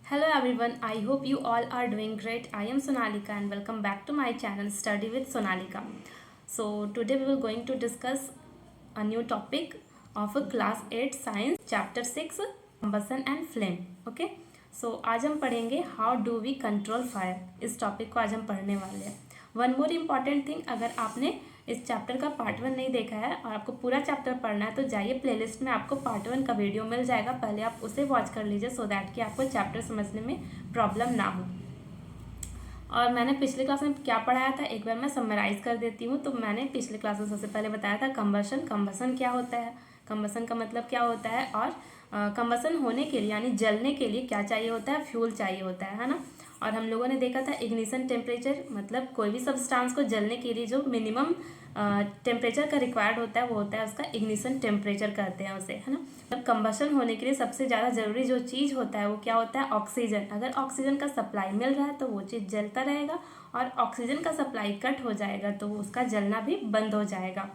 Hello everyone, I hope you all are doing great. I am Sonalika and welcome back to my channel Study with Sonalika. So today we will going to discuss a new topic of a class 8 science chapter 6 combustion and flame. Okay, so आज हम पढ़ेंगे how do we control fire. इस topic को आज हम पढ़ने वाले हैं. वन मोर इम्पॉर्टेंट थिंग, अगर आपने इस चैप्टर का पार्ट 1 नहीं देखा है और आपको पूरा चैप्टर पढ़ना है तो जाइए प्लेलिस्ट में, आपको पार्ट 1 का वीडियो मिल जाएगा. पहले आप उसे वॉच कर लीजिए सो दैट कि आपको चैप्टर समझने में प्रॉब्लम ना हो. और मैंने पिछले क्लास में क्या पढ़ाया था एक बार मैं समराइज़ कर देती हूँ. तो मैंने पिछले क्लास में सबसे पहले बताया था कंबसन क्या होता है, कंबसन का मतलब क्या होता है, और कंबसन होने के लिए यानी जलने के लिए क्या चाहिए होता है, फ्यूल चाहिए होता है ना. और हम लोगों ने देखा था इग्निशन टेम्परेचर, मतलब कोई भी सब्सटेंस को जलने के लिए जो मिनिमम टेम्परेचर का रिक्वायर्ड होता है वो होता है उसका इग्निशन टेम्परेचर कहते हैं उसे, है ना. मतलब कंबशन होने के लिए सबसे ज़्यादा ज़रूरी जो चीज़ होता है वो क्या होता है, ऑक्सीजन. अगर ऑक्सीजन का सप्लाई मिल रहा है तो वो चीज़ जलता रहेगा, और ऑक्सीजन का सप्लाई कट हो जाएगा तो उसका जलना भी बंद हो जाएगा.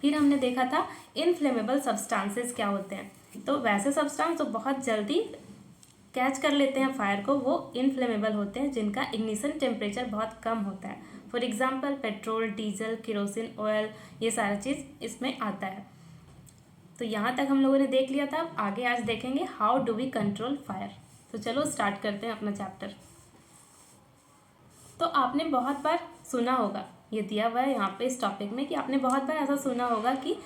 फिर हमने देखा था इनफ्लेमेबल सब्सटेंसेस क्या होते हैं. तो वैसे सब्सटेंस जो बहुत जल्दी कैच कर लेते हैं फायर को वो इनफ्लेमेबल होते हैं जिनका इग्निशन टेम्परेचर बहुत कम होता है. For example petrol, diesel, kerosene oil, ये सारा चीज़ इसमें आता है. तो यहाँ तक हम लोगों ने देख लिया था. आगे आज देखेंगे how do we control fire. तो चलो स्टार्ट करते हैं अपना चैप्टर. तो आपने बहुत बार सुना होगा, ये दिया हुआ है यहाँ पे इस टॉपिक में, कि आपने बहुत बार ऐसा सुना होगा कि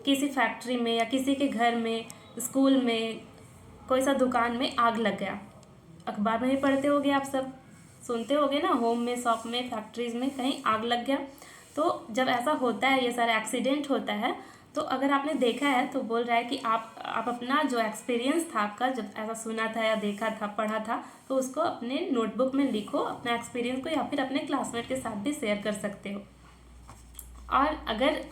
किसी फैक्ट्री में या किसी के घर में, स्कूल में, कोई सा दुकान में आग लग गया. अखबार में भी पढ़ते होगे आप सब, सुनते होगे ना, होम में, शॉप में, फैक्ट्रीज में कहीं आग लग गया. तो जब ऐसा होता है, ये सारा एक्सीडेंट होता है, तो अगर आपने देखा है तो बोल रहा है कि आप अपना जो एक्सपीरियंस था आपका, जब ऐसा सुना था या देखा था, पढ़ा था, तो उसको अपने नोटबुक में लिखो, अपना एक्सपीरियंस को, या फिर अपने क्लासमेट के साथ भी शेयर कर सकते हो. और अगर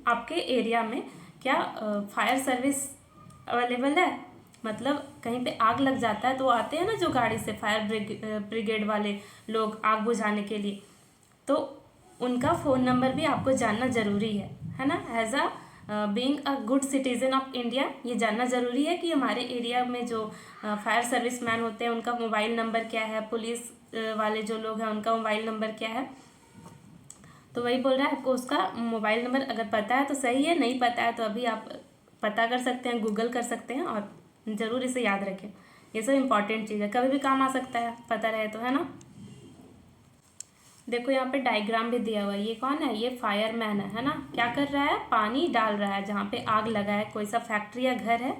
आपके एरिया में क्या फायर सर्विस अवेलेबल है, मतलब कहीं पे आग लग जाता है तो आते हैं ना जो गाड़ी से, फायर ब्रिगेड वाले लोग आग बुझाने के लिए, तो उनका फ़ोन नंबर भी आपको जानना ज़रूरी है ना. As a being a good citizen of India, ये जानना ज़रूरी है कि हमारे एरिया में जो फायर सर्विस मैन होते हैं उनका मोबाइल नंबर क्या है, पुलिस वाले जो लोग हैं उनका मोबाइल नंबर क्या है. तो वही बोल रहा है, आपको उसका मोबाइल नंबर अगर पता है तो सही है, नहीं पता है तो अभी आप पता कर सकते हैं, गूगल कर सकते हैं, और ज़रूर इसे याद रखें. ये सब इंपॉर्टेंट चीज़ है, कभी भी काम आ सकता है, पता रहे तो, है ना. देखो यहाँ पे डायग्राम भी दिया हुआ है. ये कौन है, ये फायरमैन है ना. क्या कर रहा है, पानी डाल रहा है जहाँ पे आग लगा है. कोई सा फैक्ट्री या घर है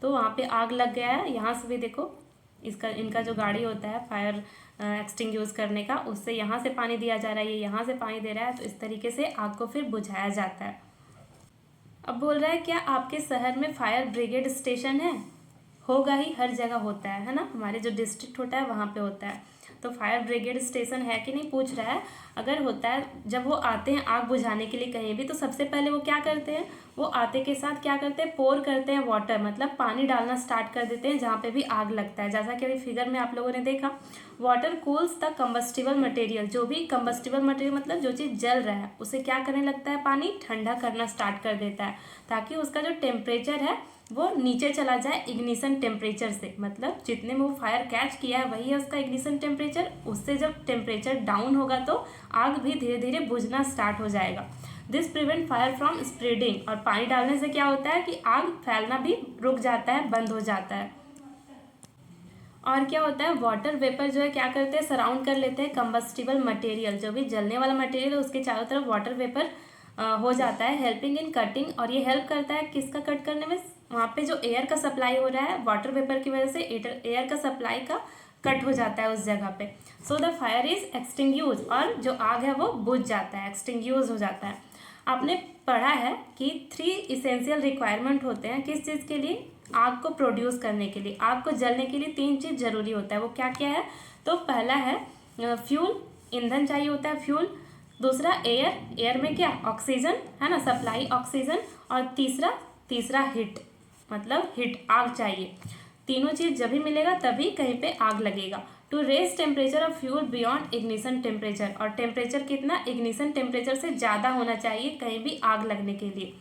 तो वहाँ पे आग लग गया है. यहाँ से भी देखो, इनका जो गाड़ी होता है फायर एक्सटिंग्विश करने का, उससे यहाँ से पानी दिया जा रहा है, ये यहाँ से पानी दे रहा है, तो इस तरीके से आग को फिर बुझाया जाता है. अब बोल रहा है क्या आपके शहर में फायर ब्रिगेड स्टेशन है. होगा ही, हर जगह होता है ना. हमारे जो डिस्ट्रिक्ट होता है वहाँ पे होता है. तो फायर ब्रिगेड स्टेशन है कि नहीं पूछ रहा है. अगर होता है, जब वो आते हैं आग बुझाने के लिए कहीं भी, तो सबसे पहले वो क्या करते हैं, वो आते के साथ क्या करते हैं, पोर करते हैं वाटर, मतलब पानी डालना स्टार्ट कर देते हैं जहाँ पे भी आग लगता है. जैसा कि अभी फिगर में आप लोगों ने देखा, water cools the combustible material. जो भी कंबस्टिबल मटेरियल मतलब जो चीज़ जल रहा है उसे क्या करने लगता है, पानी ठंडा करना स्टार्ट कर देता है, ताकि उसका जो टेम्परेचर है वो नीचे चला जाए इग्निशन टेम्परेचर से. मतलब जितने में वो फायर कैच किया है वही है उसका इग्निशन टेम्परेचर. उससे जब टेम्परेचर डाउन होगा तो आग भी धीरे धीरे बुझना स्टार्ट हो जाएगा. This prevent fire from spreading. और पानी डालने से क्या होता है कि आग फैलना भी रुक जाता है, बंद हो जाता है. और क्या होता है, वाटर वेपर जो है क्या करते हैं, सराउंड कर लेते हैं कंबस्टिबल मटेरियल. जो भी जलने वाला मटेरियल है उसके चारों तरफ वाटर वेपर हो जाता है, हेल्पिंग इन कटिंग. और ये हेल्प करता है किसका कट करने में, वहाँ पे जो एयर का सप्लाई हो रहा है वाटर वेपर की वजह से एयर का सप्लाई का कट हो जाता है उस जगह पे. So the fire is extinguish. और जो आग है वो बुझ जाता है, एक्सटिंग्यूज हो जाता है. आपने पढ़ा है कि 3 इसेंशियल रिक्वायरमेंट होते हैं किस चीज़ के लिए, आग को प्रोड्यूस करने के लिए. आग को जलने के लिए 3 चीज़ जरूरी होता है. वो क्या क्या है, तो पहला है फ्यूल, ईंधन चाहिए होता है, फ्यूल. दूसरा एयर, एयर में क्या, ऑक्सीजन है ना, सप्लाई ऑक्सीजन. और तीसरा हीट, मतलब हीट, आग चाहिए. तीनों चीज़ जब भी मिलेगा तभी कहीं पे आग लगेगा. To raise temperature of fuel beyond ignition temperature. और टेम्परेचर कितना, इग्निशन टेम्परेचर से ज़्यादा होना चाहिए कहीं भी आग लगने के लिए.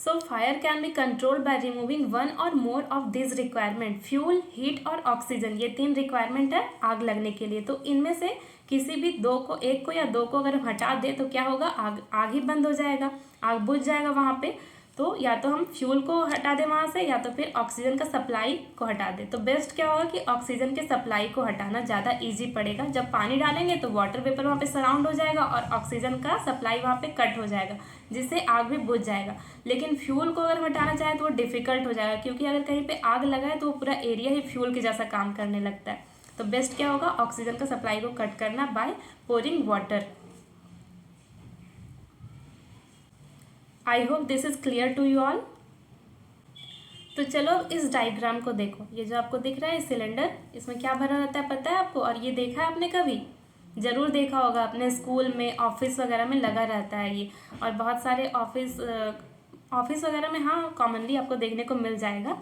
So fire can be control by removing one or more of this requirement, fuel, heat और ऑक्सीजन। ये 3 रिक्वायरमेंट है आग लगने के लिए। तो इनमें से किसी भी दो को, एक को या दो को अगर हम हटा दें तो क्या होगा, आग ही बंद हो जाएगा, आग बुझ जाएगा वहाँ पे। तो या तो हम फ्यूल को हटा दें वहाँ से, या तो फिर ऑक्सीजन का सप्लाई को हटा दें। तो बेस्ट क्या होगा कि ऑक्सीजन के सप्लाई को हटाना ज़्यादा इजी पड़ेगा। जब पानी डालेंगे तो वाटर वेपर वहाँ पे सराउंड हो जाएगा और ऑक्सीजन का सप्लाई वहाँ पे कट हो जाएगा, जिससे आग भी बुझ जाएगा। लेकिन फ्यूल को अगर हटाना चाहे तो वो डिफिकल्ट हो जाएगा, क्योंकि अगर कहीं पर आग लगा है तो वो पूरा एरिया ही फ्यूल के जैसा काम करने लगता है। तो बेस्ट क्या होगा, ऑक्सीजन का सप्लाई को कट करना by pouring water. I hope this is clear to you all. तो चलो इस डायग्राम को देखो, ये जो आपको दिख रहा है सिलेंडर, इसमें क्या भरा रहता है पता है आपको? और ये देखा है आपने कभी? ज़रूर देखा होगा, अपने स्कूल में, ऑफिस वगैरह में लगा रहता है ये। और बहुत सारे ऑफिस वगैरह में हाँ कॉमनली आपको देखने को मिल जाएगा।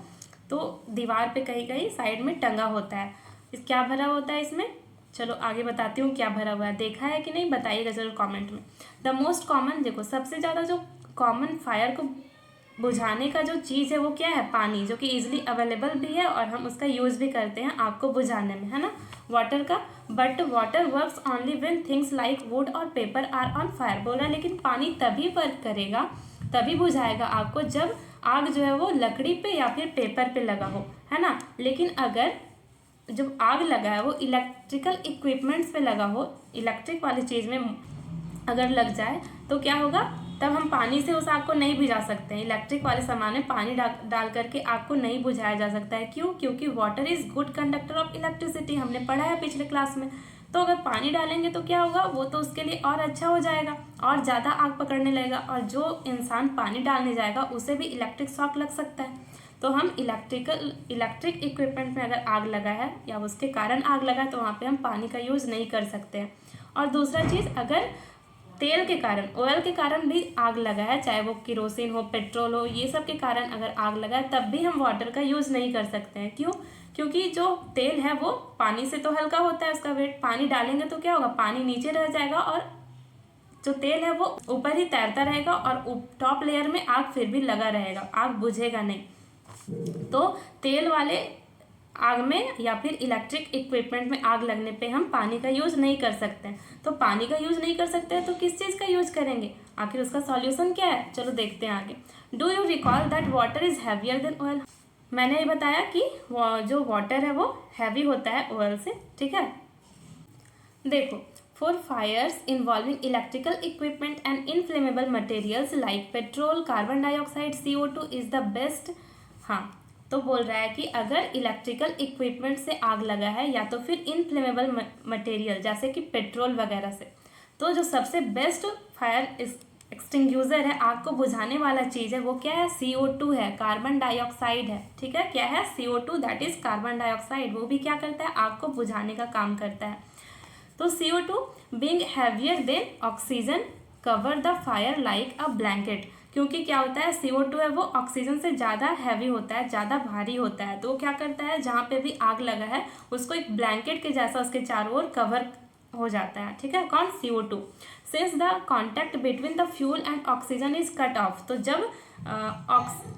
तो दीवार पे कहीं कहीं साइड में टंगा होता है। इस क्या भरा होता है इसमें? चलो आगे बताती हूँ क्या भरा हुआ है, देखा है कि नहीं बताइएगा जरूर कमेंट में। द मोस्ट कॉमन, देखो सबसे ज़्यादा जो कॉमन फायर को बुझाने का जो चीज़ है वो क्या है? पानी, जो कि इजीली अवेलेबल भी है और हम उसका यूज़ भी करते हैं आग को बुझाने में, है ना, वाटर का। But water works only when things like would और पेपर आर ऑन फायर। बोल रहा है लेकिन पानी तभी वर्क करेगा, तभी बुझाएगा आग को जब आग जो है वो लकड़ी पे या फिर पेपर पे लगा हो, है ना। लेकिन अगर जब आग लगा है वो इलेक्ट्रिकल इक्विपमेंट्स पे लगा हो, इलेक्ट्रिक वाली चीज़ में अगर लग जाए तो क्या होगा, तब हम पानी से उस आग को नहीं बुझा सकते हैं। इलेक्ट्रिक वाले सामान में पानी डाल करके आग को नहीं बुझाया जा सकता है। क्यों? क्योंकि water is good conductor of electricity, हमने पढ़ा है पिछले क्लास में। तो अगर पानी डालेंगे तो क्या होगा, वो तो उसके लिए और अच्छा हो जाएगा और ज़्यादा आग पकड़ने लगेगा, और जो इंसान पानी डालने जाएगा उसे भी इलेक्ट्रिक शॉक लग सकता है। तो हम इलेक्ट्रिक इक्विपमेंट में अगर आग लगा है या उसके कारण आग लगा है तो वहाँ पे हम पानी का यूज़ नहीं कर सकते हैं। और दूसरा चीज़, अगर तेल के कारण, ऑयल के कारण भी आग लगा है, चाहे वो किरोसिन हो, पेट्रोल हो, ये सब के कारण अगर आग लगा है, तब भी हम वाटर का यूज़ नहीं कर सकते हैं। क्यों? क्योंकि जो तेल है वो पानी से तो हल्का होता है, उसका वेट, पानी डालेंगे तो क्या होगा, पानी नीचे रह जाएगा और जो तेल है वो ऊपर ही तैरता रहेगा और टॉप लेयर में आग फिर भी लगा रहेगा, आग बुझेगा नहीं। तो तेल वाले आग में या फिर इलेक्ट्रिक इक्विपमेंट में आग लगने पे हम पानी का यूज़ नहीं कर सकते हैं। तो पानी का यूज़ नहीं कर सकते हैं तो किस चीज़ का यूज़ करेंगे? आखिर उसका सॉल्यूशन क्या है? चलो देखते हैं आगे। Do you recall that water is heavier than oil? मैंने ये बताया कि जो वाटर है वो हैवी होता है ऑयल से, ठीक है। देखो, for fires involving electrical equipment and inflammable materials like petrol, carbon dioxide, CO2 is the best. हाँ, तो बोल रहा है कि अगर इलेक्ट्रिकल इक्विपमेंट से आग लगा है या तो फिर इनफ्लेमेबल मटेरियल जैसे कि पेट्रोल वगैरह से, तो जो सबसे बेस्ट फायर एक्सटिंग्यूजर है, आग को बुझाने वाला चीज़ है, वो क्या है? CO2 है, कार्बन डाइऑक्साइड है, ठीक है। क्या है? CO2, that is carbon dioxide. वो भी क्या करता है? आग को बुझाने का काम करता है। तो CO2 being heavier than oxygen cover the fire like a blanket. क्योंकि क्या होता है, CO2 है वो ऑक्सीजन से ज़्यादा हैवी होता है, ज़्यादा भारी होता है। तो वो क्या करता है, जहाँ पे भी आग लगा है उसको एक ब्लैंकेट के जैसा उसके चारों ओर कवर हो जाता है, ठीक है। कौन? CO2। Since the contact between the fuel and oxygen is cut off, तो जब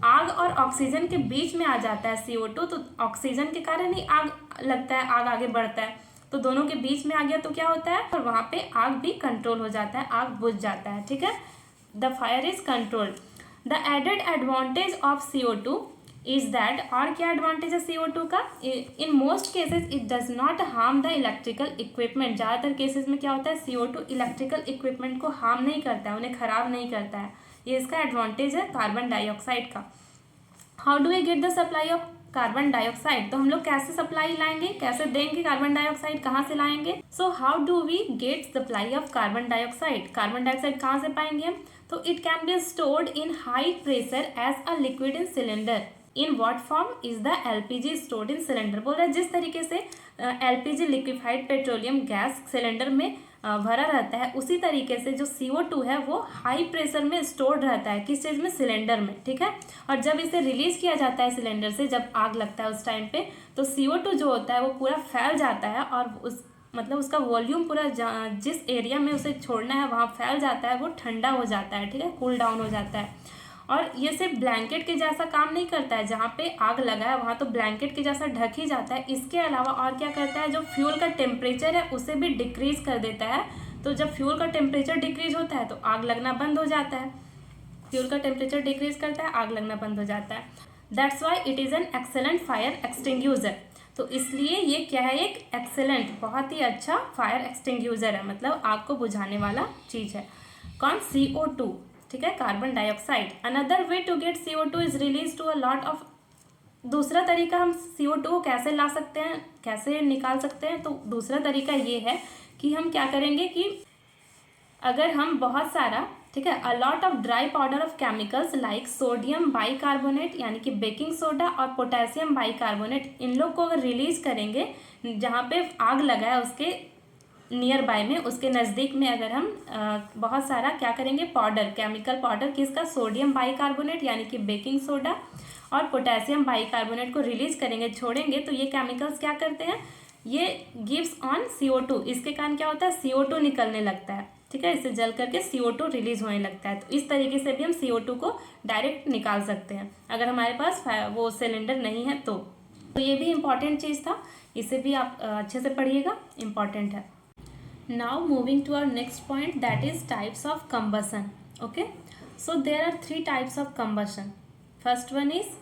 आग और ऑक्सीजन के बीच में आ जाता है CO2, तो ऑक्सीजन के कारण ही आग लगता है, आग आगे बढ़ता है। तो दोनों के बीच में आ गया तो क्या होता है, और वहाँ पे आग भी कंट्रोल हो जाता है, आग बुझ जाता है, ठीक है। The fire is controlled. The added advantage of CO2 is that, और क्या एडवांटेज है CO2 का? In most cases it does not harm the electrical equipment. ज़्यादातर केसेस में क्या होता है, CO2 इलेक्ट्रिकल इक्विपमेंट को हार्म नहीं करता है, उन्हें खराब नहीं करता है। ये इसका एडवांटेज है कार्बन डाइऑक्साइड का। How do we get the supply of carbon dioxide? तो हम लोग कैसे सप्लाई लाएंगे, कैसे देंगे कार्बन डाइऑक्साइड, कहाँ से लाएंगे? So how do we get supply of carbon dioxide? Carbon dioxide कहाँ से पाएंगे हम? तो it can be stored in high pressure as a liquid in cylinder. In what form is the LPG stored in cylinder? बोल रहा है जिस तरीके से LPG liquefied petroleum gas cylinder में भरा रहता है, उसी तरीके से जो CO2 है वो हाई प्रेशर में स्टोर्ड रहता है। किस चीज़ में? सिलेंडर में, ठीक है। और जब इसे रिलीज किया जाता है सिलेंडर से, जब आग लगता है उस टाइम पे, तो CO2 जो होता है वो पूरा फैल जाता है और मतलब उसका वॉल्यूम पूरा जिस एरिया में उसे छोड़ना है वहाँ फैल जाता है, वो ठंडा हो जाता है, ठीक है, कूल डाउन हो जाता है। और ये सिर्फ ब्लैंकेट के जैसा काम नहीं करता है, जहाँ पे आग लगा है वहाँ तो ब्लैंकेट के जैसा ढक ही जाता है, इसके अलावा और क्या करता है, जो फ्यूल का टेम्परेचर है उसे भी डिक्रीज कर देता है। तो जब फ्यूल का टेम्परेचर डिक्रीज होता है तो आग लगना बंद हो जाता है, फ्यूल का टेम्परेचर डिक्रीज करता है, आग लगना बंद हो जाता है। That's why it is an excellent fire extinguisher. तो इसलिए ये क्या है, एक एक्सेलेंट, बहुत ही अच्छा फायर एक्सटिंग्यूजर है, मतलब आग को बुझाने वाला चीज़ है। कौन? CO2, ठीक है, carbon dioxide. Another way to get CO2 is release to a lot of. दूसरा तरीका हम CO2 को कैसे ला सकते हैं, कैसे निकाल सकते हैं, तो दूसरा तरीका ये है कि हम क्या करेंगे कि अगर हम बहुत सारा, ठीक है, अ lot of dry powder of chemicals like sodium bicarbonate यानी कि बेकिंग सोडा और पोटेशियम बाइकार्बोनेट, इन लोग को अगर रिलीज करेंगे जहाँ पे आग लगा है उसके नियर बाय में, उसके नज़दीक में अगर हम बहुत सारा क्या करेंगे, पाउडर, केमिकल पाउडर, किसका? सोडियम बाइकार्बोनेट यानी कि बेकिंग सोडा और पोटेशियम बाइकार्बोनेट को रिलीज करेंगे, छोड़ेंगे, तो ये केमिकल्स क्या करते हैं, ये गिव्स ऑन CO2। इसके कारण क्या होता है, CO2 निकलने लगता है, ठीक है, इसे जल करके CO2 रिलीज होने लगता है। तो इस तरीके से भी हम CO2 को डायरेक्ट निकाल सकते हैं अगर हमारे पास वो सिलेंडर नहीं है तो ये भी इम्पॉर्टेंट चीज़ था, इसे भी आप अच्छे से पढ़िएगा, इम्पॉर्टेंट है। Now moving to our next point, that is types of combustion. Okay, so there are 3 types of combustion. First one is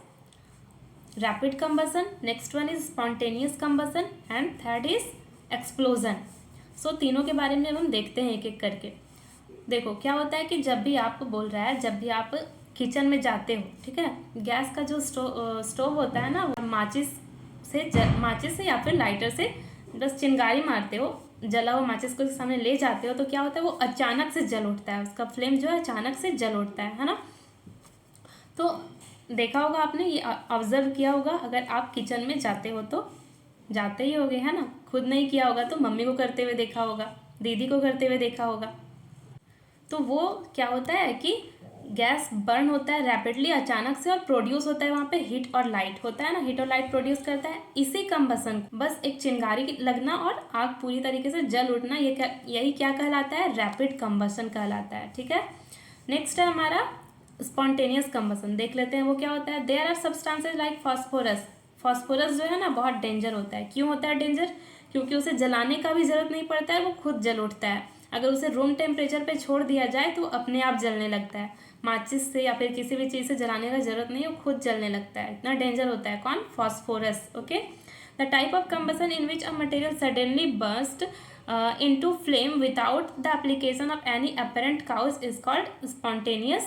rapid combustion, next one is spontaneous combustion and third is explosion. So तीनों के बारे में हम देखते हैं एक एक करके। देखो क्या होता है कि जब भी आपको बोल रहा है, जब भी आप किचन में जाते हो, ठीक है, गैस का जो स्टोव होता है ना, माचिस से या फिर लाइटर से बस चिंगारी मारते हो, जला हुआ माचिस को सामने ले जाते हो, तो क्या होता है, वो अचानक से जल उठता है, उसका फ्लेम जो है अचानक से जल उठता है ना। तो देखा होगा आपने, ये ऑब्जर्व किया होगा, अगर आप किचन में जाते हो तो जाते ही होगे, है ना, खुद नहीं किया होगा तो मम्मी को करते हुए देखा होगा, दीदी को करते हुए देखा होगा। तो वो क्या होता है कि गैस बर्न होता है रैपिडली, अचानक से, और प्रोड्यूस होता है वहाँ पे हीट और लाइट होता है ना, हीट और लाइट प्रोड्यूस करता है। इसी कंबसन, बस एक चिंगारी लगना और आग पूरी तरीके से जल उठना, यही क्या कहलाता है, रैपिड कंबसन कहलाता है, ठीक है। नेक्स्ट है हमारा स्पॉन्टेनियस कंबसन, देख लेते हैं वो क्या होता है। There are substances like phosphorus. Phosphorus जो है ना बहुत डेंजर होता है। क्यों होता है डेंजर? क्योंकि उसे जलाने का भी जरूरत नहीं पड़ता है, वो खुद जल उठता है। अगर उसे रूम टेम्परेचर पे छोड़ दिया जाए तो अपने आप जलने लगता है, माचिस से या फिर किसी भी चीज़ से जलाने का जरूरत नहीं है, वो खुद जलने लगता है, इतना डेंजर होता है। कौन? Phosphorus. Okay, the type of combustion in which a material suddenly burst into flame without the application of any apparent cause is called spontaneous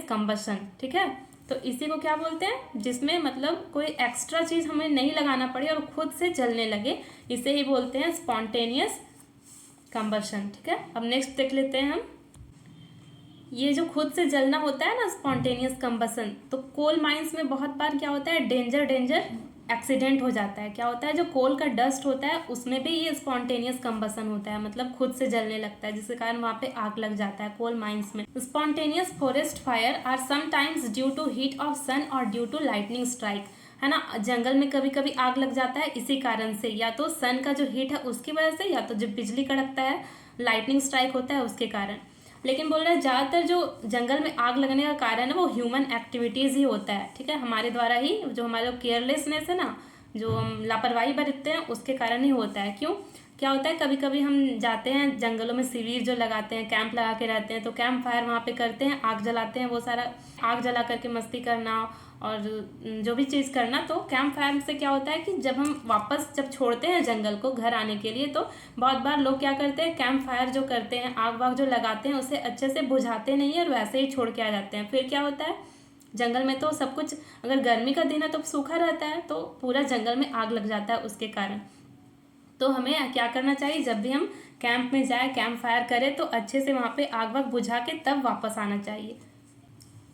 combustion, ठीक है। तो इसी को क्या बोलते हैं, जिसमें मतलब कोई एक्स्ट्रा चीज़ हमें नहीं लगाना पड़े और खुद से जलने लगे, इसे ही बोलते हैं स्पॉन्टेनियस कंबशन, ठीक है। अब नेक्स्ट देख लेते हैं हम, ये जो खुद से जलना होता है ना स्पॉन्टेनियस कंबशन, तो कोल माइंस में बहुत बार क्या होता है, डेंजर एक्सीडेंट हो जाता है। क्या होता है, जो कोल का डस्ट होता है उसमें भी ये स्पॉन्टेनियस कंबशन होता है, मतलब खुद से जलने लगता है, जिसके कारण वहाँ पे आग लग जाता है कोल माइंस में। Spontaneous forest fire are sometimes due to heat of sun और ड्यू टू लाइटनिंग स्ट्राइक, है ना। जंगल में कभी कभी आग लग जाता है इसी कारण से, या तो सन का जो हीट है उसकी वजह से, या तो जब बिजली कड़कता है, लाइटनिंग स्ट्राइक होता है उसके कारण। लेकिन बोल रहे हैं ज़्यादातर जो जंगल में आग लगने का कारण है वो ह्यूमन एक्टिविटीज़ ही होता है, ठीक है, हमारे द्वारा ही, जो हमारा केयरलेसनेस है ना, जो हम लापरवाही बरतते हैं उसके कारण ही होता है। क्यों? क्या होता है, कभी कभी हम जाते हैं जंगलों में, शिविर जो लगाते हैं, कैंप लगा के रहते हैं, तो कैंप फायर वहाँ पे करते हैं, आग जलाते हैं, वो सारा आग जला करके मस्ती करना और जो भी चीज़ करना। तो कैंप फायर से क्या होता है कि जब हम वापस जब छोड़ते हैं जंगल को घर आने के लिए, तो बहुत बार लोग क्या करते हैं, कैंप फायर जो करते हैं, आग वाग जो लगाते हैं, उसे अच्छे से बुझाते नहीं है और वैसे ही छोड़ के आ जाते हैं। फिर क्या होता है, जंगल में तो सब कुछ, अगर गर्मी का दिन है तो सूखा रहता है, तो पूरा जंगल में आग लग जाता है उसके कारण। तो हमें क्या करना चाहिए, जब भी हम कैंप में जाए, कैंप फायर करें, तो अच्छे से वहाँ पे आग वाग बुझा के तब वापस आना चाहिए।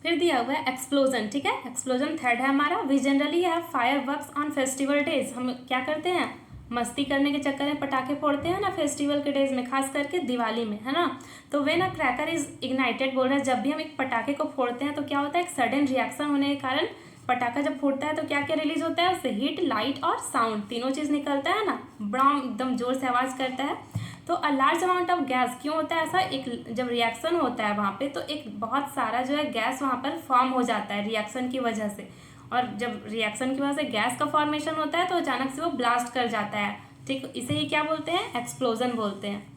फिर दिया हुआ है एक्सप्लोजन, ठीक है, एक्सप्लोजन थर्ड है हमारा। We generally have fire works on festival days. हम क्या करते हैं, मस्ती करने के चक्कर में पटाखे फोड़ते हैं ना फेस्टिवल के डेज में, खास करके दिवाली में, है ना। तो when a cracker is ignited, बोल रहे हैं जब भी हम एक पटाखे को फोड़ते हैं तो क्या होता है, एक सडन रिएक्शन होने के कारण पटाखा जब फूटता है तो क्या क्या रिलीज होता है, उससे हीट, लाइट और साउंड, तीनों चीज़ निकलता है ना, बड़ा एकदम जोर से आवाज़ करता है। तो a large amount of gas क्यों होता है ऐसा, एक जब रिएक्शन होता है वहाँ पे तो एक बहुत सारा जो है गैस वहाँ पर फॉर्म हो जाता है रिएक्शन की वजह से, और जब रिएक्शन की वजह से गैस का फॉर्मेशन होता है तो अचानक से वो ब्लास्ट कर जाता है। ठीक, इसे ही क्या बोलते हैं, एक्सप्लोजन बोलते हैं।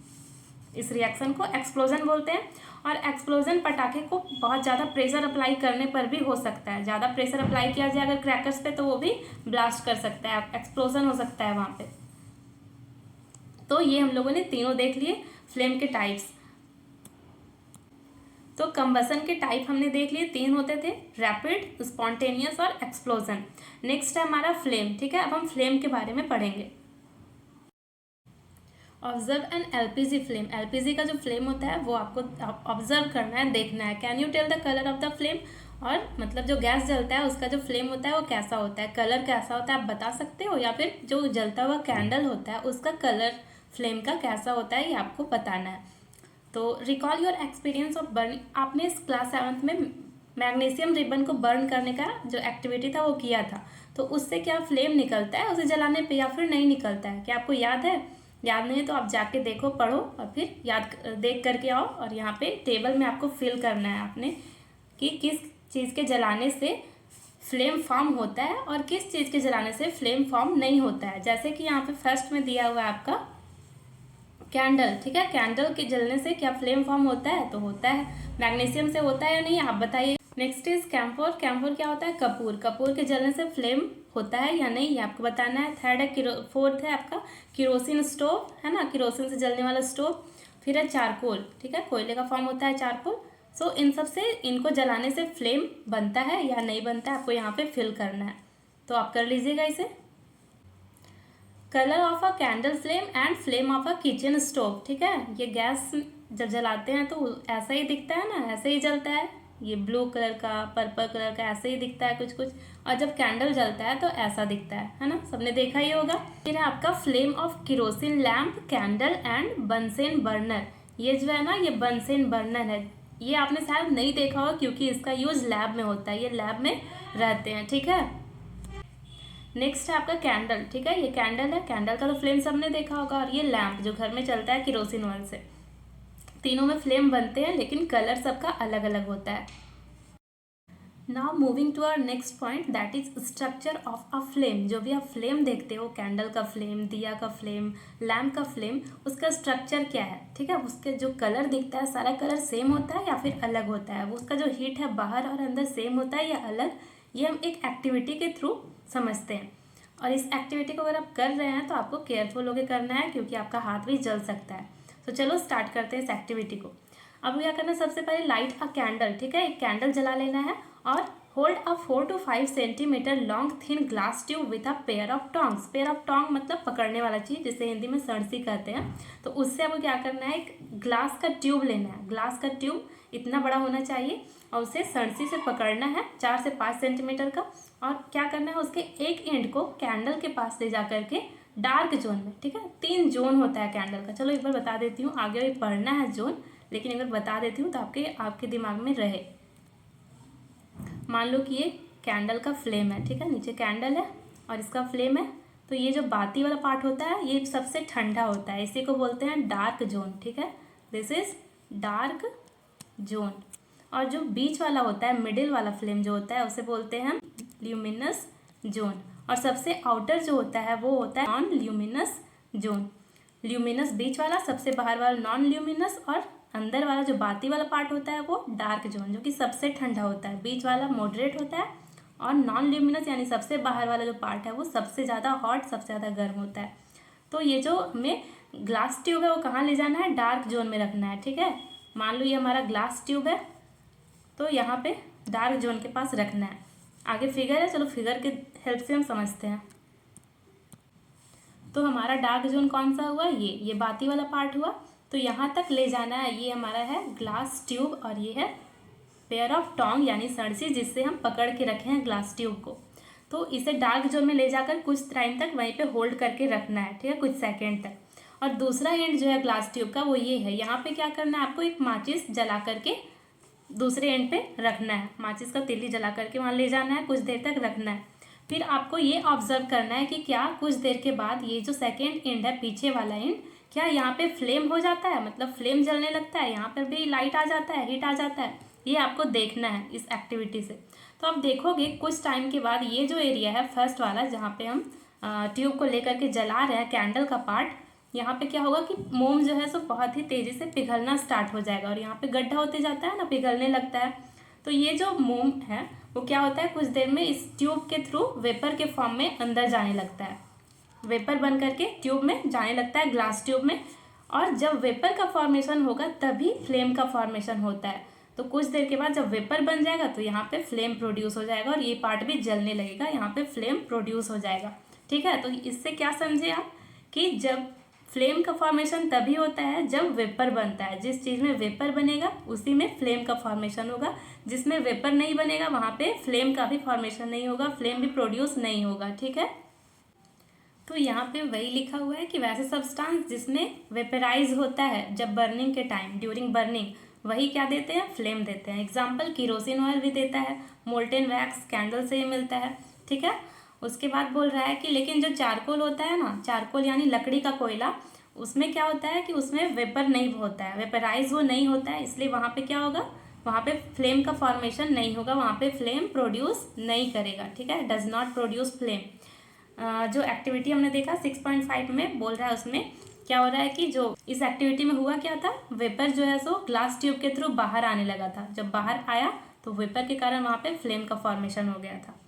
इस रिएक्शन को एक्सप्लोजन बोलते हैं। और एक्सप्लोजन पटाखे को बहुत ज़्यादा प्रेशर अप्लाई करने पर भी हो सकता है। ज़्यादा प्रेशर अप्लाई किया जाए अगर क्रैकर्स पे तो वो भी ब्लास्ट कर सकता है, एक्सप्लोजन हो सकता है वहाँ पे। तो ये हम लोगों ने तीनों देख लिए फ्लेम के टाइप्स। तो कंबसन के टाइप हमने देख लिए, 3 होते थे, रैपिड, स्पॉन्टेनियस और एक्सप्लोजन। नेक्स्ट है हमारा फ्लेम। ठीक है, अब हम फ्लेम के बारे में पढ़ेंगे। Observe an LPG flame. LPG का जो फ्लेम होता है वो आपको ऑब्जर्व करना है, देखना है। Can you tell the colour of the flame, और मतलब जो गैस जलता है उसका जो फ्लेम होता है वो कैसा होता है, कलर कैसा होता है आप बता सकते हो, या फिर जो जलता हुआ कैंडल होता है उसका कलर फ्लेम का कैसा होता है ये आपको बताना है। तो recall your experience of burn. आपने इस क्लास 7th में मैग्नीशियम रिबन को बर्न करने का जो एक्टिविटी था वो किया था, तो उससे क्या फ्लेम निकलता है उसे जलाने पे या फिर नहीं निकलता है, क्या आपको याद है? याद नहीं है तो आप जाके देखो, पढ़ो और फिर याद देख करके आओ, और यहाँ पे टेबल में आपको फिल करना है आपने कि किस चीज़ के जलाने से फ्लेम फॉर्म होता है और किस चीज़ के जलाने से फ्लेम फॉर्म नहीं होता है। जैसे कि यहाँ पे फर्स्ट में दिया हुआ है आपका कैंडल। ठीक है, कैंडल के जलने से क्या फ्लेम फॉर्म होता है, तो होता है। मैग्नीशियम से होता है या नहीं आप बताइए। Next is camphor. कैम्फोर क्या होता है, कपूर। कपूर के जलने से फ्लेम होता है या नहीं ये आपको बताना है। थर्ड है फोर्थ है आपका किरोसिन स्टोव, है ना, किरोसिन से जलने वाला स्टोव। फिर है चारकोल। ठीक है, कोयले का फॉर्म होता है चारकोल। सो इन सब से इनको जलाने से फ्लेम बनता है या नहीं बनता है आपको यहाँ पे फिल करना है, तो आप कर लीजिएगा इसे। Colour of a candle flame and flame of a kitchen stove. ठीक है, ये गैस जब जलाते हैं तो ऐसा ही दिखता है ना, ऐसे ही जलता है, ये ब्लू कलर का, पर्पल कलर का ऐसे ही दिखता है कुछ कुछ, और जब कैंडल जलता है तो ऐसा दिखता है ना, सबने देखा ही होगा। फिर है आपका flame of kerosene lamp, candle and Bunsen burner. ये जो है ना ये बंसेन बर्नर है, ये आपने शायद नहीं देखा होगा क्योंकि इसका यूज लैब में होता है, ये लैब में रहते हैं। ठीक है, नेक्स्ट है आपका कैंडल। ठीक है, ये कैंडल है, कैंडल का तो फ्लेम सबने देखा होगा, और ये लैम्प जो घर में चलता है किरोसिन ऑयल से। तीनों में फ्लेम बनते हैं लेकिन कलर सबका अलग अलग होता है। Now moving to our next point, that is structure of a flame. जो भी आप फ्लेम देखते हो, कैंडल का फ्लेम, दिया का फ्लेम, लैम्प का फ्लेम, उसका स्ट्रक्चर क्या है। ठीक है, उसके जो कलर दिखता है सारा कलर सेम होता है या फिर अलग होता है, उसका जो हीट है बाहर और अंदर सेम होता है या अलग, ये हम एक एक्टिविटी के थ्रू समझते हैं। और इस एक्टिविटी को अगर आप कर रहे हैं तो आपको केयरफुल होकर करना है क्योंकि आपका हाथ भी जल सकता है। तो चलो स्टार्ट करते हैं इस एक्टिविटी को। अब क्या करना है, सबसे पहले लाइट अ कैंडल। ठीक है, एक कैंडल जला लेना है और hold a 4 to 5 centimetre long thin glass tube with a pair of tongs. Pair of tong मतलब पकड़ने वाला चीज़, जिसे हिंदी में सड़सी कहते हैं। तो उससे आपको क्या करना है, एक ग्लास का ट्यूब लेना है। ग्लास का ट्यूब इतना बड़ा होना चाहिए और उसे सड़सी से पकड़ना है 4 से 5 सेंटीमीटर का। और क्या करना है, उसके एक एंड को कैंडल के पास ले जा करके डार्क जोन में। ठीक है, 3 जोन होता है कैंडल का, चलो एक बार बता देती हूँ, आगे भी पढ़ना है जोन, लेकिन एक बार बता देती हूँ तो आपके दिमाग में रहे। मान लो कि ये कैंडल का फ्लेम है। ठीक है, नीचे कैंडल है और इसका फ्लेम है, तो ये जो बाती वाला पार्ट होता है ये सबसे ठंडा होता है, इसी को बोलते हैं डार्क जोन। ठीक है, दिस इज डार्क जोन। और जो बीच वाला होता है, मिडिल वाला फ्लेम जो होता है, उसे बोलते हैं हम ल्यूमिनस जोन। और सबसे आउटर जो होता है वो होता है नॉन ल्यूमिनस जोन। ल्यूमिनस बीच वाला, सबसे बाहर वाला नॉन ल्यूमिनस, और अंदर वाला जो बाती वाला पार्ट होता है वो डार्क जोन, जो कि सबसे ठंडा होता है। बीच वाला मॉडरेट होता है और नॉन ल्यूमिनस यानी सबसे बाहर वाला जो पार्ट है वो सबसे ज़्यादा हॉट, सबसे ज़्यादा गर्म होता है। तो ये जो हमें ग्लास ट्यूब है वो कहाँ ले जाना है, डार्क जोन में रखना है। ठीक है, मान लो ये हमारा ग्लास ट्यूब है तो यहाँ पे डार्क जोन के पास रखना है। आगे फिगर है, चलो फिगर के हेल्प से हम समझते हैं। तो हमारा डार्क जोन कौन सा हुआ, ये बाती वाला पार्ट हुआ, तो यहाँ तक ले जाना है। ये हमारा है ग्लास ट्यूब और ये है पेयर ऑफ टोंग यानी सड़सी, जिससे हम पकड़ के रखे हैं ग्लास ट्यूब को। तो इसे डार्क जोन में ले जाकर कुछ टाइम तक वहीं पे होल्ड करके रखना है। ठीक है, कुछ सेकेंड तक। और दूसरा एंड जो है ग्लास ट्यूब का वो ये है, यहाँ पे क्या करना है आपको, एक माचिस जला करके दूसरे एंड पे रखना है। माचिस का तिल्ली जला करके वहाँ ले जाना है, कुछ देर तक रखना है। फिर आपको ये ऑब्जर्व करना है कि क्या कुछ देर के बाद ये जो सेकेंड एंड है, पीछे वाला एंड, क्या यहाँ पे फ्लेम हो जाता है, मतलब फ्लेम जलने लगता है, यहाँ पर भी लाइट आ जाता है, हीट आ जाता है, ये आपको देखना है इस एक्टिविटी से। तो आप देखोगे कुछ टाइम के बाद ये जो एरिया है फर्स्ट वाला, जहाँ पे हम ट्यूब को लेकर के जला रहे हैं, कैंडल का पार्ट, यहाँ पे क्या होगा कि मोम जो है सो बहुत ही तेज़ी से पिघलना स्टार्ट हो जाएगा और यहाँ पे गड्ढा होते जाता है ना, पिघलने लगता है। तो ये जो मोम है वो क्या होता है, कुछ देर में इस ट्यूब के थ्रू वेपर के फॉर्म में अंदर जाने लगता है, वेपर बन करके ट्यूब में जाने लगता है, ग्लास ट्यूब में। और जब वेपर का फॉर्मेशन होगा तभी फ्लेम का फॉर्मेशन होता है। तो कुछ देर के बाद जब वेपर बन जाएगा तो यहाँ पे फ्लेम प्रोड्यूस हो जाएगा और ये पार्ट भी जलने लगेगा, यहाँ पे फ्लेम प्रोड्यूस हो जाएगा। ठीक है, तो इससे क्या समझे आप कि जब फ्लेम का फॉर्मेशन तभी होता है जब वेपर बनता है। जिस चीज़ में वेपर बनेगा उसी में फ्लेम का फॉर्मेशन होगा, जिसमें वेपर नहीं बनेगा वहाँ पे फ्लेम का भी फॉर्मेशन नहीं होगा, फ्लेम भी प्रोड्यूस नहीं होगा। ठीक है, तो यहाँ पे वही लिखा हुआ है कि वैसे सब्सटेंस जिसमें वेपराइज होता है जब बर्निंग के टाइम, ड्यूरिंग बर्निंग, वही क्या देते हैं, फ्लेम देते हैं। एग्जाम्पल किरोसिन ऑयल भी देता है, मोल्टेन वैक्स कैंडल से ही मिलता है। ठीक है, उसके बाद बोल रहा है कि लेकिन जो चारकोल होता है ना, चारकोल यानी लकड़ी का कोयला, उसमें क्या होता है कि उसमें वेपर नहीं होता है, वेपराइज वो नहीं होता है, इसलिए वहाँ पे क्या होगा, वहाँ पे फ्लेम का फॉर्मेशन नहीं होगा, वहाँ पे फ्लेम प्रोड्यूस नहीं करेगा। ठीक है, डज नॉट प्रोड्यूस फ्लेम। जो एक्टिविटी हमने देखा 6.5 में बोल रहा है, उसमें क्या हो रहा है कि जो इस एक्टिविटी में हुआ क्या था, वेपर जो है सो ग्लास ट्यूब के थ्रू बाहर आने लगा था। जब बाहर आया तो वेपर के कारण वहाँ पे फ्लेम का फॉर्मेशन हो गया था।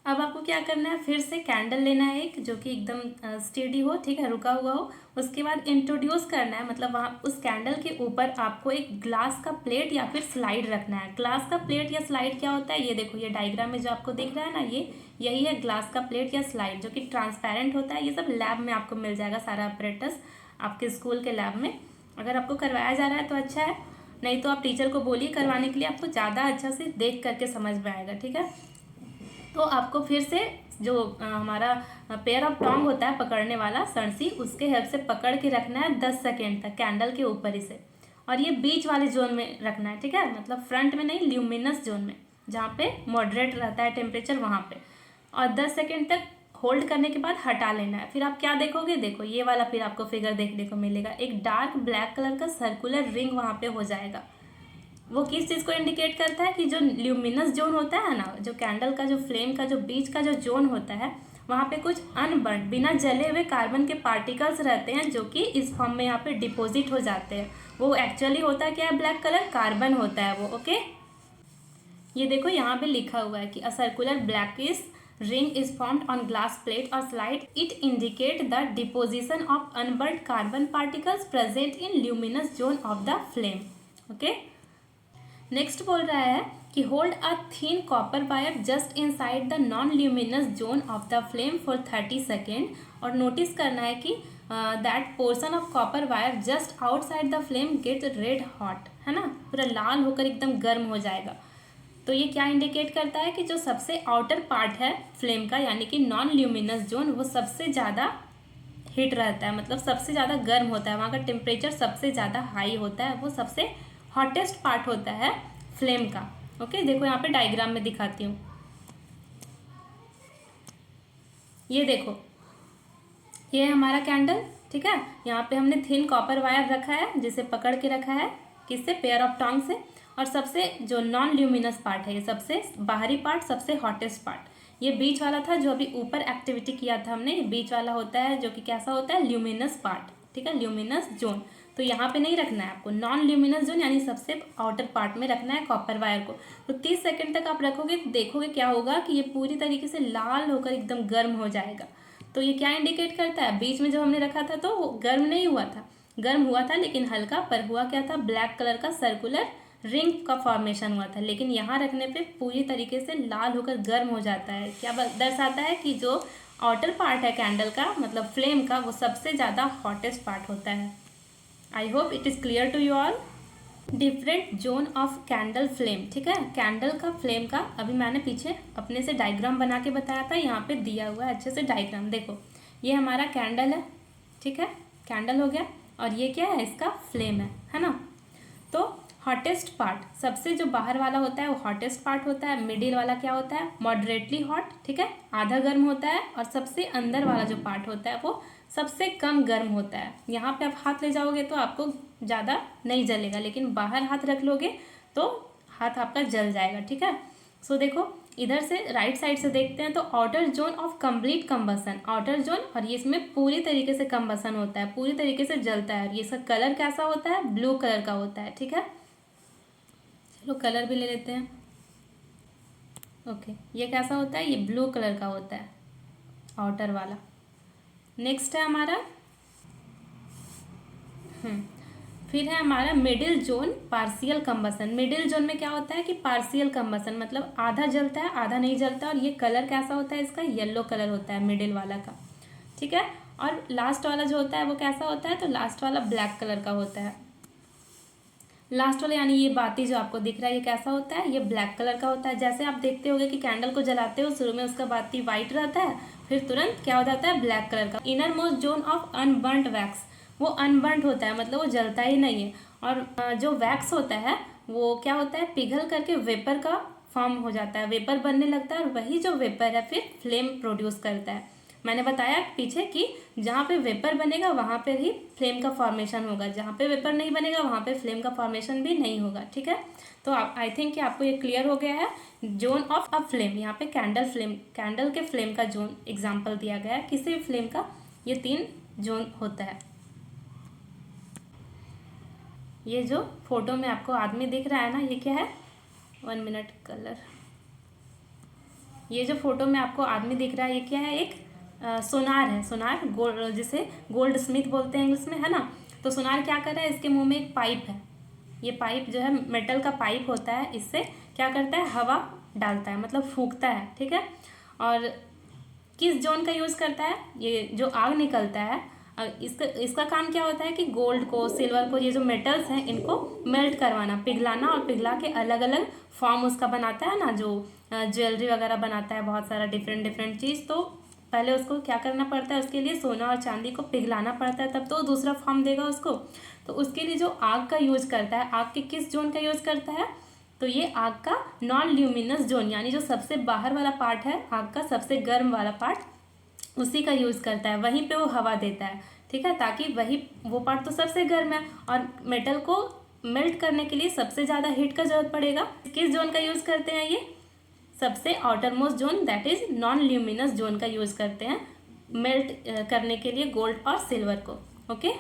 अब आपको क्या करना है, फिर से कैंडल लेना है एक जो कि एकदम स्टेडी हो, ठीक है, रुका हुआ हो। उसके बाद इंट्रोड्यूस करना है, मतलब वहाँ उस कैंडल के ऊपर आपको एक ग्लास का प्लेट या फिर स्लाइड रखना है। ग्लास का प्लेट या स्लाइड क्या होता है, ये देखो, ये डायग्राम में जो आपको दिख रहा है ना, ये यही है ग्लास का प्लेट या स्लाइड, जो कि ट्रांसपेरेंट होता है। ये सब लैब में आपको मिल जाएगा, सारा अपरेटस आपके स्कूल के लैब में। अगर आपको करवाया जा रहा है तो अच्छा है, नहीं तो आप टीचर को बोलिए करवाने के लिए, आपको ज़्यादा अच्छा से देख करके समझ में आएगा। ठीक है, तो आपको फिर से जो हमारा पेयर ऑफ टोंग होता है पकड़ने वाला सणसी, उसके हेल्प से पकड़ के रखना है 10 सेकेंड तक कैंडल के ऊपर ही से, और ये बीच वाले जोन में रखना है। ठीक है, मतलब फ्रंट में नहीं, ल्यूमिनस जोन में, जहाँ पे मॉडरेट रहता है टेम्परेचर, वहाँ पे। और 10 सेकेंड तक होल्ड करने के बाद हटा लेना है। फिर आप क्या देखोगे, देखो ये वाला फिर आपको फिगर देखने को मिलेगा, एक डार्क ब्लैक कलर का सर्कुलर रिंग वहाँ पे हो जाएगा। वो किस चीज़ को इंडिकेट करता है कि जो ल्यूमिनस जोन होता है ना, जो कैंडल का जो फ्लेम का जो बीच का जो जोन होता है, वहाँ पे कुछ अनबर्न बिना जले हुए कार्बन के पार्टिकल्स रहते हैं, जो कि इस फॉर्म में यहाँ पे डिपॉजिट हो जाते हैं। वो एक्चुअली होता है क्या है, ब्लैक कलर कार्बन होता है वो। ओके, ये देखो यहाँ पे लिखा हुआ है कि a circular blackish ring is formed on glass plate or slide, it indicate the deposition of unburn carbon particles present in luminous zone of the flame. Okay, next बोल रहा है कि hold a thin copper wire just inside the non luminous zone of the flame for 30 second, और notice करना है कि that portion of copper wire just outside the flame get red hot, है ना, पूरा लाल होकर एकदम गर्म हो जाएगा। तो ये क्या इंडिकेट करता है कि जो सबसे आउटर पार्ट है फ्लेम का, यानी कि नॉन ल्यूमिनस जोन, वो सबसे ज़्यादा हीट रहता है, मतलब सबसे ज़्यादा गर्म होता है, वहाँ का टेम्परेचर सबसे ज़्यादा हाई होता है, वो सबसे हॉटेस्ट पार्ट होता है फ्लेम का। ओके, देखो यहाँ पे डायग्राम में दिखाती हूँ, ये देखो, ये है हमारा कैंडल। ठीक है, यहाँ पे हमने थिन कॉपर वायर रखा है, जिसे पकड़ के रखा है, किससे, पेयर ऑफ टोंग से। और सबसे जो नॉन ल्यूमिनस पार्ट है, ये सबसे बाहरी पार्ट, सबसे हॉटेस्ट पार्ट, ये बीच वाला था जो अभी ऊपर एक्टिविटी किया था हमने, ये बीच वाला होता है, जो कि कैसा होता है, ल्यूमिनस पार्ट। ठीक है, ल्यूमिनस जोन। तो यहाँ पे नहीं रखना है आपको, नॉन ल्यूमिनस जोन यानी सबसे आउटर पार्ट में रखना है कॉपर वायर को। तो 30 सेकेंड तक आप रखोगे, देखोगे क्या होगा कि ये पूरी तरीके से लाल होकर एकदम गर्म हो जाएगा। तो ये क्या इंडिकेट करता है, बीच में जब हमने रखा था तो वो गर्म नहीं हुआ था, गर्म हुआ था लेकिन हल्का, पर हुआ क्या था, ब्लैक कलर का सर्कुलर रिंग का फॉर्मेशन हुआ था। लेकिन यहाँ रखने पे पूरी तरीके से लाल होकर गर्म हो जाता है। क्या दर्शाता है कि जो आउटर पार्ट है कैंडल का, मतलब फ्लेम का, वो सबसे ज़्यादा हॉटेस्ट पार्ट होता है। I hope it is clear to you all. Different zone of candle flame. ठीक है, कैंडल का फ्लेम का अभी मैंने पीछे अपने से डायग्राम बना के बताया था, यहाँ पे दिया हुआ है अच्छे से डायग्राम। देखो, ये हमारा कैंडल है, ठीक है, कैंडल हो गया, और ये क्या है, इसका फ्लेम है ना। तो हॉटेस्ट पार्ट, सबसे जो बाहर वाला होता है वो हॉटेस्ट पार्ट होता है, मिडिल वाला क्या होता है, मॉडरेटली हॉट, ठीक है, आधा गर्म होता है, और सबसे अंदर वाला जो पार्ट होता है वो सबसे कम गर्म होता है। यहाँ पे आप हाथ ले जाओगे तो आपको ज़्यादा नहीं जलेगा, लेकिन बाहर हाथ रख लोगे तो हाथ आपका जल जाएगा, ठीक है। सो देखो इधर से राइट साइड से देखते हैं तो outer zone of complete combustion, outer zone, और ये इसमें पूरी तरीके से कंबसन होता है, पूरी तरीके से जलता है। और ये इसका कलर कैसा होता है, ब्लू कलर का होता है, ठीक है। चलो कलर भी ले लेते हैं। ओके, ये कैसा होता है, ये ब्लू कलर का होता है आउटर वाला। नेक्स्ट है हमारा फिर है हमारा middle zone partial combustion. Middle zone में क्या होता है कि पार्शियल कंबसन मतलब आधा जलता है आधा नहीं जलता, और ये कलर कैसा होता है, इसका येलो कलर होता है मिडिल वाला का, ठीक है। और लास्ट वाला जो होता है वो कैसा होता है, तो लास्ट वाला ब्लैक कलर का होता है। लास्ट वाला यानी ये बाती जो आपको दिख रहा है ये कैसा होता है, ये ब्लैक कलर का होता है। जैसे आप देखते होगे कि कैंडल को जलाते हो शुरू में उसका बाती वाइट रहता है, फिर तुरंत क्या हो जाता है, ब्लैक कलर का। Inner most zone of unburnt wax, वो अनबर्न्ट होता है मतलब वो जलता ही नहीं है। और जो वैक्स होता है वो क्या होता है, पिघल करके वेपर का फॉर्म हो जाता है, वेपर बनने लगता है, और वही जो वेपर है फिर फ्लेम प्रोड्यूस करता है। मैंने बताया पीछे कि जहाँ पे वेपर बनेगा वहाँ पर ही फ्लेम का फॉर्मेशन होगा, जहाँ पे वेपर नहीं बनेगा वहाँ पे फ्लेम का फॉर्मेशन भी नहीं होगा, ठीक है। तो आप आई थिंक कि आपको ये क्लियर हो गया है जोन ऑफ अ फ्लेम। यहाँ पे कैंडल के फ्लेम का जोन एग्जाम्पल दिया गया है, किसी भी फ्लेम का ये 3 जोन होता है। ये जो फोटो में आपको आदमी दिख रहा है ना, ये क्या है, 1 मिनट कलर, ये जो फोटो में आपको आदमी दिख रहा है ये क्या है, एक सोनार है। सोनार गोल्ड, जिसे गोल्ड स्मिथ बोलते हैं इंग्लिश में, है ना। तो सोनार क्या कर रहा है, इसके मुंह में एक पाइप है, ये पाइप जो है मेटल का पाइप होता है, इससे क्या करता है, हवा डालता है मतलब फूंकता है, ठीक है। और किस जोन का यूज़ करता है, ये जो आग निकलता है इसका काम क्या होता है कि गोल्ड को, सिल्वर को, ये जो मेटल्स हैं इनको मेल्ट करवाना, पिघलाना, और पिघला के अलग अलग फॉर्म उसका बनाता है ना, जो ज्वेलरी वगैरह बनाता है, बहुत सारा डिफरेंट चीज़। तो पहले उसको क्या करना पड़ता है, उसके लिए सोना और चांदी को पिघलाना पड़ता है, तब तो दूसरा फॉर्म देगा उसको। तो उसके लिए जो आग का यूज़ करता है, आग के किस जोन का यूज़ करता है, तो ये आग का नॉन ल्यूमिनस जोन, यानी जो सबसे बाहर वाला पार्ट है आग का, सबसे गर्म वाला पार्ट, उसी का यूज़ करता है, वहीं पे वो हवा देता है, ठीक है। ताकि वो पार्ट तो सबसे गर्म है, और मेटल को मेल्ट करने के लिए सबसे ज़्यादा हीट का जरूरत पड़ेगा। किस जोन का यूज़ करते हैं, ये सबसे outer most zone, that is non luminous zone का यूज़ करते हैं मेल्ट करने के लिए गोल्ड और सिल्वर को। ओके,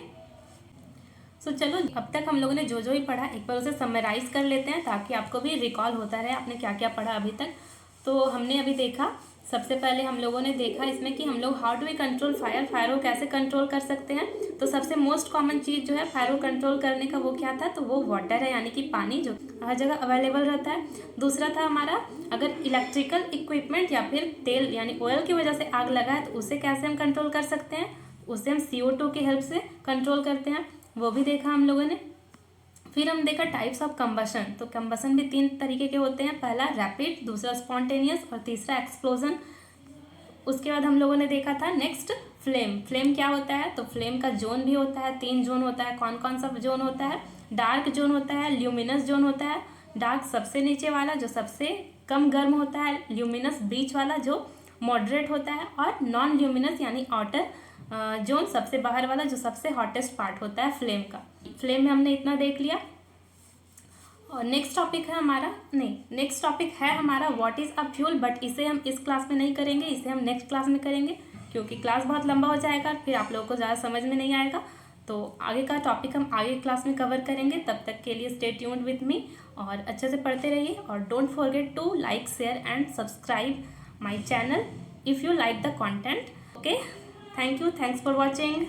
सो चलो अब तक हम लोगों ने जो जो भी पढ़ा एक बार उसे समराइज कर लेते हैं, ताकि आपको भी रिकॉल होता रहे आपने क्या क्या पढ़ा अभी तक। तो हमने अभी देखा, सबसे पहले हम लोगों ने देखा इसमें कि हम लोग how do we control fire, fire को कैसे कंट्रोल कर सकते हैं। तो सबसे मोस्ट कॉमन चीज़ जो है फायर को कंट्रोल करने का वो क्या था, तो वो वाटर है, यानी कि पानी जो हर जगह अवेलेबल रहता है। दूसरा था हमारा, अगर इलेक्ट्रिकल इक्विपमेंट या फिर तेल यानी ऑयल की वजह से आग लगा है तो उसे कैसे हम कंट्रोल कर सकते हैं, उसे हम CO2 की हेल्प से कंट्रोल करते हैं, वो भी देखा हम लोगों ने। फिर हम देखा टाइप्स ऑफ कंबशन। तो कंबशन भी 3 तरीके के होते हैं, पहला रैपिड, दूसरा स्पॉन्टेनियस और तीसरा एक्सप्लोजन। उसके बाद हम लोगों ने देखा था नेक्स्ट फ्लेम। फ्लेम क्या होता है, तो फ्लेम का जोन भी होता है, 3 जोन होता है। कौन कौन सा जोन होता है, डार्क जोन होता है, ल्यूमिनस जोन होता है, डार्क सबसे नीचे वाला जो सबसे कम गर्म होता है, ल्यूमिनस बीच वाला जो मॉडरेट होता है, और नॉन ल्यूमिनस यानी आउटर जोन सबसे बाहर वाला जो सबसे हॉटेस्ट पार्ट होता है फ्लेम का। फ्लेम में हमने इतना देख लिया। और नेक्स्ट टॉपिक है हमारा what is a fuel, but इसे हम इस क्लास में नहीं करेंगे, इसे हम नेक्स्ट क्लास में करेंगे, क्योंकि क्लास बहुत लंबा हो जाएगा, फिर आप लोगों को ज़्यादा समझ में नहीं आएगा। तो आगे का टॉपिक हम आगे क्लास में कवर करेंगे। तब तक के लिए स्टे ट्यून्ड विथ मी और अच्छे से पढ़ते रहिए, और don't forget to like, share and subscribe my channel if you like the content. Okay, thank you, thanks for watching.